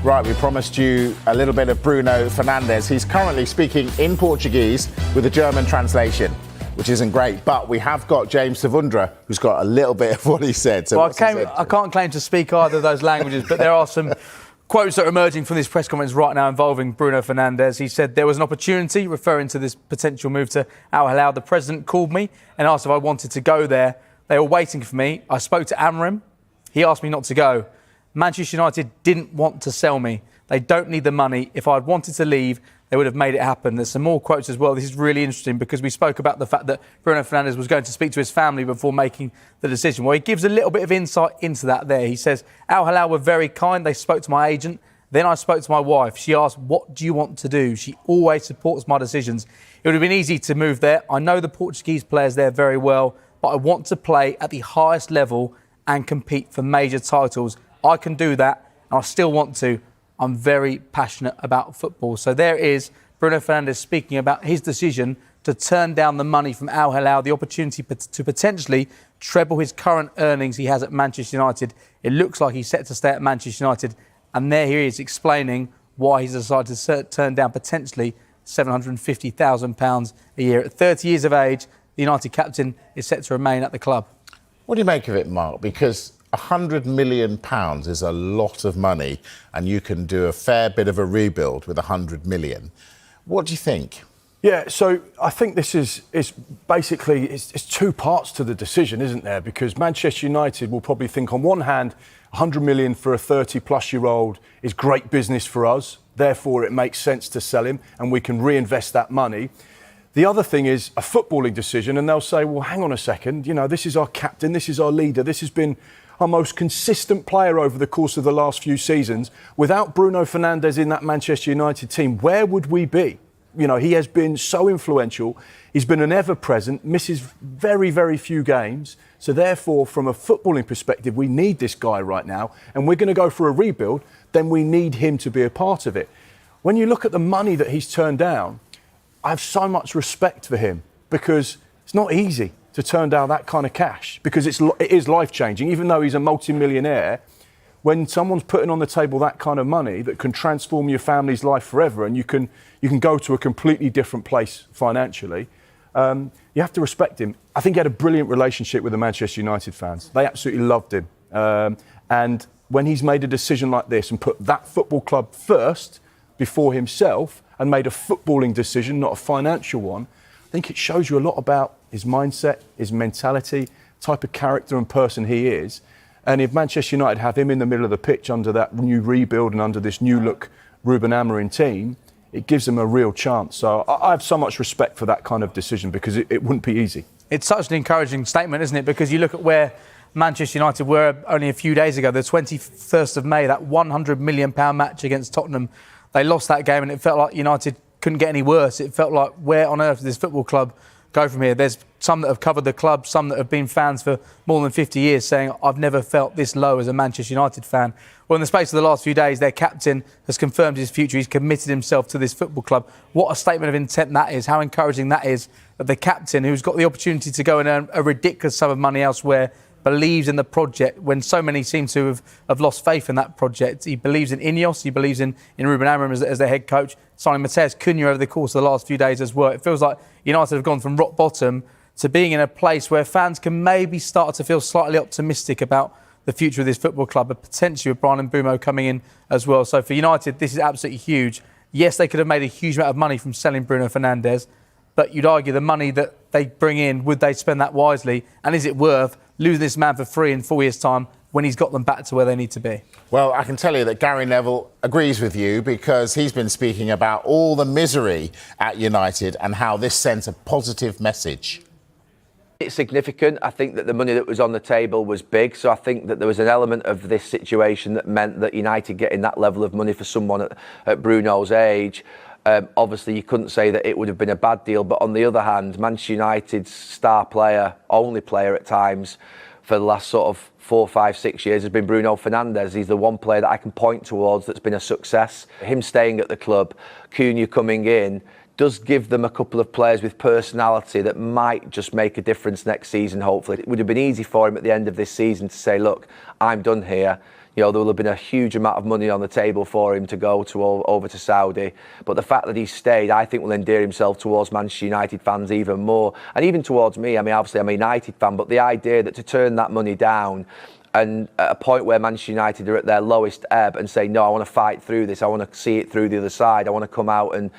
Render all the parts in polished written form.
Right, we promised you a little bit of Bruno Fernandes. He's currently speaking in Portuguese with a German translation, which isn't great. But we have got James Savundra, who's got a little bit of what he said. So well, I can't claim to speak either of those languages, but there are some quotes that are emerging from this press conference right now involving Bruno Fernandes. He said there was an opportunity, referring to this potential move to Al Hilal. The president called me and asked if I wanted to go there. They were waiting for me. I spoke to Amram. He asked me not to go. Manchester United didn't want to sell me. They don't need the money. If I'd wanted to leave, they would have made it happen. There's some more quotes as well. This is really interesting because we spoke about the fact that Bruno Fernandes was going to speak to his family before making the decision. Well, he gives a little bit of insight into that there. He says, Al Hilal were very kind. They spoke to my agent. Then I spoke to my wife. She asked, what do you want to do? She always supports my decisions. It would have been easy to move there. I know the Portuguese players there very well, but I want to play at the highest level and compete for major titles. I can do that, and I still want to. I'm very passionate about football. So there is Bruno Fernandes speaking about his decision to turn down the money from Al Hilal, the opportunity to potentially treble his current earnings he has at Manchester United. It looks like he's set to stay at Manchester United, and there he is explaining why he's decided to turn down potentially £750,000 a year. At 30 years of age, the United captain is set to remain at the club. What do you make of it, Mark? Because £100 million is a lot of money, and you can do a fair bit of a rebuild with £100 million. What do you think? Yeah, so I think this is basically two parts to the decision, isn't there? Because Manchester United will probably think, on one hand, £100 million for a 30-plus-year-old is great business for us. Therefore, it makes sense to sell him, and we can reinvest that money. The other thing is a footballing decision, and they'll say, well, hang on a second, you know, this is our captain, this is our leader, this has been our most consistent player over the course of the last few seasons. Without Bruno Fernandes in that Manchester United team, where would we be? You know, he has been so influential. He's been an ever-present, misses very, very few games. So therefore, from a footballing perspective, we need this guy right now, and we're going to go for a rebuild, then we need him to be a part of it. When you look at the money that he's turned down, I have so much respect for him, because it's not easy to turn down that kind of cash, because it is life-changing. Even though he's a multi-millionaire, when someone's putting on the table that kind of money that can transform your family's life forever, and you can go to a completely different place financially, you have to respect him. I think he had a brilliant relationship with the Manchester United fans. They absolutely loved him. And when he's made a decision like this and put that football club first before himself and made a footballing decision, not a financial one, I think it shows you a lot about his mindset, his mentality, type of character and person he is. And if Manchester United have him in the middle of the pitch under that new rebuild and under this new look Ruben Amorim team, it gives them a real chance. So I have so much respect for that kind of decision, because it wouldn't be easy. It's such an encouraging statement, isn't it? Because you look at where Manchester United were only a few days ago, the 21st of May, that £100 million match against Tottenham. They lost that game, and it felt like United couldn't get any worse. It felt like, where on earth did this football club go from here? There's some that have covered the club, some that have been fans for more than 50 years saying, I've never felt this low as a Manchester United fan. Well, in the space of the last few days, their captain has confirmed his future. He's committed himself to this football club. What a statement of intent that is. How encouraging that is, that the captain, who's got the opportunity to go and earn a ridiculous sum of money elsewhere, believes in the project when so many seem to have lost faith in that project. He believes in Ineos, he believes in Ruben Amorim as their head coach, signing Matheus Cunha over the course of the last few days as well. It feels like United have gone from rock bottom to being in a place where fans can maybe start to feel slightly optimistic about the future of this football club, and potentially with Brian Mbeumo coming in as well. So for United, this is absolutely huge. Yes, they could have made a huge amount of money from selling Bruno Fernandes, but you'd argue the money that they bring in, would they spend that wisely? And is it worth losing this man for free in 4 years' time when he's got them back to where they need to be? Well, I can tell you that Gary Neville agrees with you, because he's been speaking about all the misery at United and how this sends a positive message. It's significant. I think that the money that was on the table was big, so I think that there was an element of this situation that meant that United getting that level of money for someone at Bruno's age, obviously you couldn't say that it would have been a bad deal, but on the other hand, Manchester United's star player, only player at times, for the last sort of 4, 5, 6 years has been Bruno Fernandes. He's the one player that I can point towards that's been a success. Him staying at the club, Cunha coming in, does give them a couple of players with personality that might just make a difference next season, hopefully. It would have been easy for him at the end of this season to say, look, I'm done here. there will have been a huge amount of money on the table for him to go over to Saudi. But the fact that he's stayed, I think, will endear himself towards Manchester United fans even more, and even towards me. I mean, obviously I'm a United fan, but the idea that to turn that money down, and at a point where Manchester United are at their lowest ebb, and say, no, I want to fight through this, I want to see it through the other side, I want to come out and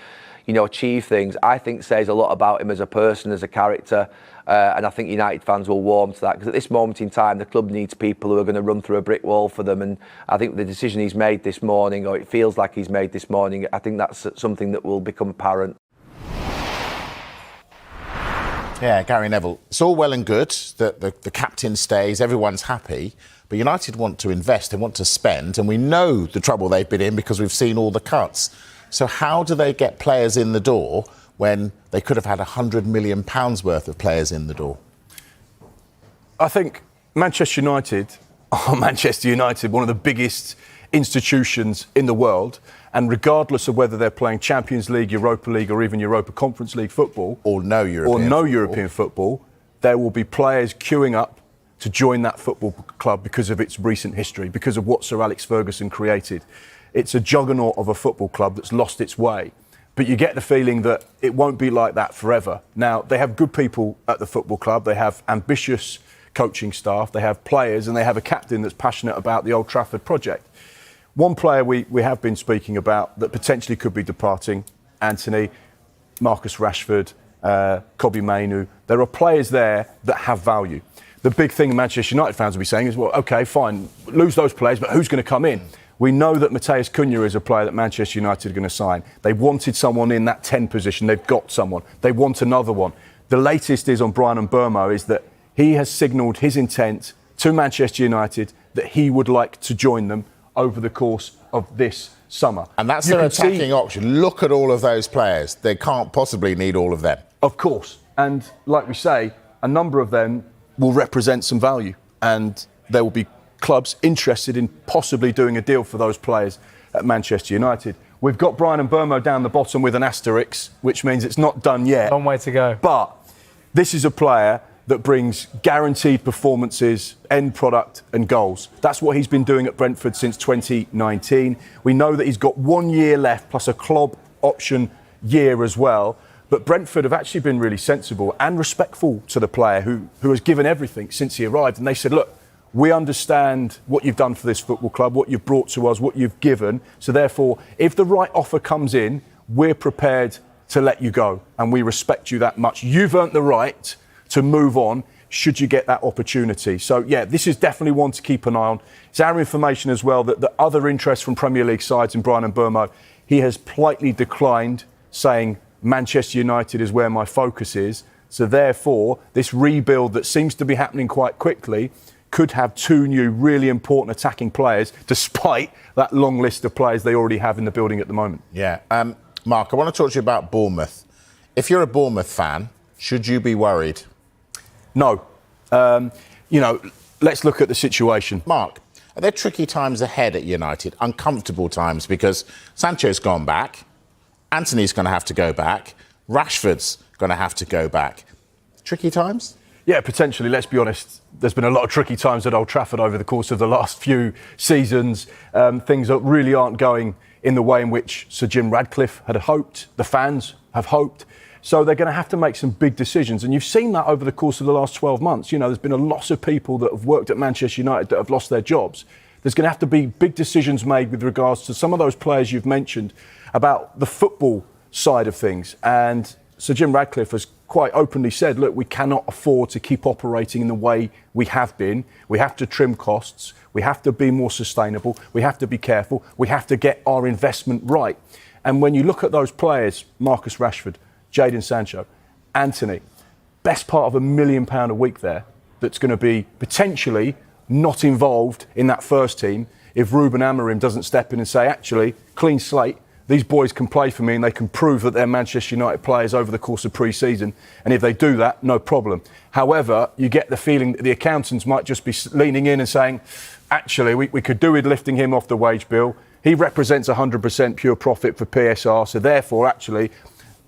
achieve things, I think says a lot about him as a person, as a character. And I think United fans will warm to that, because at this moment in time, the club needs people who are going to run through a brick wall for them. And I think the decision he's made this morning, or it feels like he's made this morning, I think that's something that will become apparent. Yeah, Gary Neville. It's all well and good that the captain stays, everyone's happy, but United want to invest and want to spend, and we know the trouble they've been in because we've seen all the cuts. So how do they get players in the door when they could have had £100 million worth of players in the door? I think Manchester United are Manchester United, one of the biggest institutions in the world, and regardless of whether they're playing Champions League, Europa League or even Europa Conference League football, or no European football, there will be players queuing up to join that football club because of its recent history, because of what Sir Alex Ferguson created. It's a juggernaut of a football club that's lost its way. But you get the feeling that it won't be like that forever. Now, they have good people at the football club. They have ambitious coaching staff. They have players, and they have a captain that's passionate about the Old Trafford project. One player we have been speaking about that potentially could be departing, Anthony, Marcus Rashford, Kobbie Mainoo. There are players there that have value. The big thing Manchester United fans will be saying is, well, OK, fine, lose those players, but who's going to come in? We know that Matheus Cunha is a player that Manchester United are going to sign. They wanted someone in that 10 position. They've got someone. They want another one. The latest is on Bryan Mbeumo, is that he has signalled his intent to Manchester United that he would like to join them over the course of this summer. And that's their attacking option. Look at all of those players. They can't possibly need all of them. Of course. And like we say, a number of them will represent some value. And there will be clubs interested in possibly doing a deal for those players at Manchester United. We've got Bryan Mbeumo down the bottom with an asterisk, which means it's not done yet. Long way to go. But this is a player that brings guaranteed performances, end product and goals. That's what he's been doing at Brentford since 2019. We know that he's got 1 year left plus a club option year as well. But Brentford have actually been really sensible and respectful to the player who has given everything since he arrived. And they said, look, we understand what you've done for this football club, what you've brought to us, what you've given. So therefore, if the right offer comes in, we're prepared to let you go. And we respect you that much. You've earned the right to move on should you get that opportunity. So, yeah, this is definitely one to keep an eye on. It's our information as well that the other interest from Premier League sides in Bryan Mbeumo, he has politely declined, saying Manchester United is where my focus is. So therefore, this rebuild that seems to be happening quite quickly could have two new really important attacking players, despite that long list of players they already have in the building at the moment. Yeah. Mark, I want to talk to you about Bournemouth. If you're a Bournemouth fan, should you be worried? No. Let's look at the situation. Mark, are there tricky times ahead at United? Uncomfortable times, because Sancho's gone back, Anthony's going to have to go back, Rashford's going to have to go back. Tricky times? Yeah, potentially. Let's be honest. There's been a lot of tricky times at Old Trafford over the course of the last few seasons. Things that really aren't going in the way in which Sir Jim Ratcliffe had hoped, the fans have hoped. So they're going to have to make some big decisions. And you've seen that over the course of the last 12 months. There's been a lot of people that have worked at Manchester United that have lost their jobs. There's going to have to be big decisions made with regards to some of those players you've mentioned about the football side of things. And Sir Jim Ratcliffe has quite openly said, look, we cannot afford to keep operating in the way we have been. We have to trim costs. We have to be more sustainable. We have to be careful. We have to get our investment right. And when you look at those players, Marcus Rashford, Jadon Sancho, Anthony, best part of £1 million a week there that's going to be potentially not involved in that first team if Ruben Amorim doesn't step in and say, actually, clean slate, these boys can play for me and they can prove that they're Manchester United players over the course of pre-season. And if they do that, no problem. However, you get the feeling that the accountants might just be leaning in and saying, actually, we could do with lifting him off the wage bill. He represents 100% pure profit for PSR. So therefore, actually,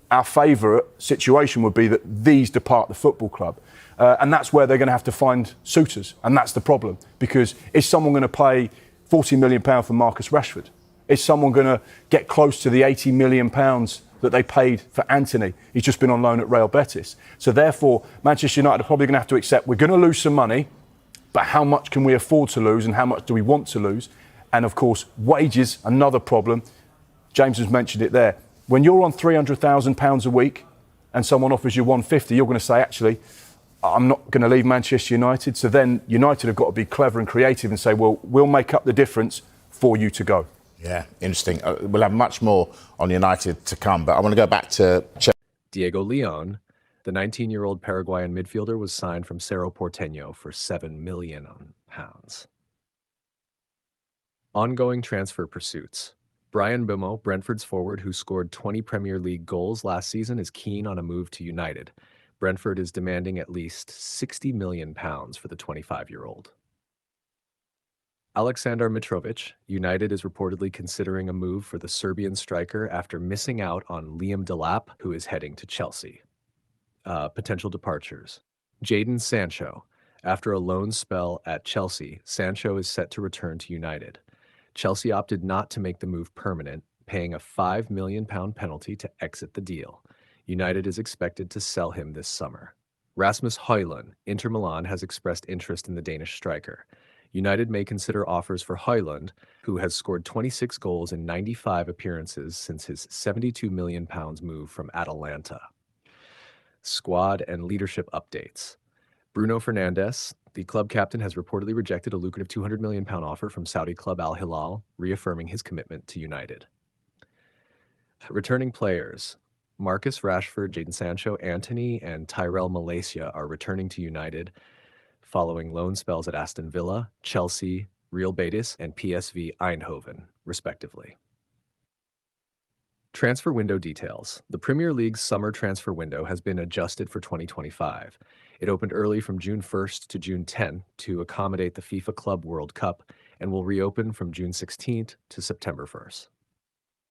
our favourite situation would be that these depart the football club. And that's where they're going to have to find suitors. And that's the problem. Because is someone going to pay £40 million for Marcus Rashford? Is someone going to get close to the £80 million that they paid for Anthony? He's just been on loan at Real Betis. So therefore, Manchester United are probably going to have to accept we're going to lose some money, but how much can we afford to lose and how much do we want to lose? And of course, wages, another problem. James has mentioned it there. When you're on £300,000 a week and someone offers you 150, you're going to say, actually, I'm not going to leave Manchester United. So then United have got to be clever and creative and say, well, we'll make up the difference for you to go. Yeah, interesting. We'll have much more on United to come, but I want to go back to Diego Leon, the 19-year-old Paraguayan midfielder, was signed from Cerro Porteño for £7 million. Ongoing transfer pursuits. Brian Bimo, Brentford's forward who scored 20 Premier League goals last season, is keen on a move to United. Brentford is demanding at least £60 million for the 25-year-old. Aleksandar Mitrovic, United is reportedly considering a move for the Serbian striker after missing out on Liam Delap, who is heading to Chelsea. Potential departures. Jadon Sancho. After a loan spell at Chelsea, Sancho is set to return to United. Chelsea opted not to make the move permanent, paying a £5 million penalty to exit the deal. United is expected to sell him this summer. Rasmus Højlund, Inter Milan has expressed interest in the Danish striker. United may consider offers for Højlund, who has scored 26 goals in 95 appearances since his £72 million move from Atalanta. Squad and leadership updates. Bruno Fernandes, the club captain, has reportedly rejected a lucrative £200 million offer from Saudi club Al Hilal, reaffirming his commitment to United. Returning players. Marcus Rashford, Jadon Sancho, Anthony, and Tyrell Malaysia are returning to United following loan spells at Aston Villa, Chelsea, Real Betis, and PSV Eindhoven, respectively. Transfer window details. The Premier League's summer transfer window has been adjusted for 2025. It opened early from June 1st to June 10th to accommodate the FIFA Club World Cup and will reopen from June 16th to September 1st.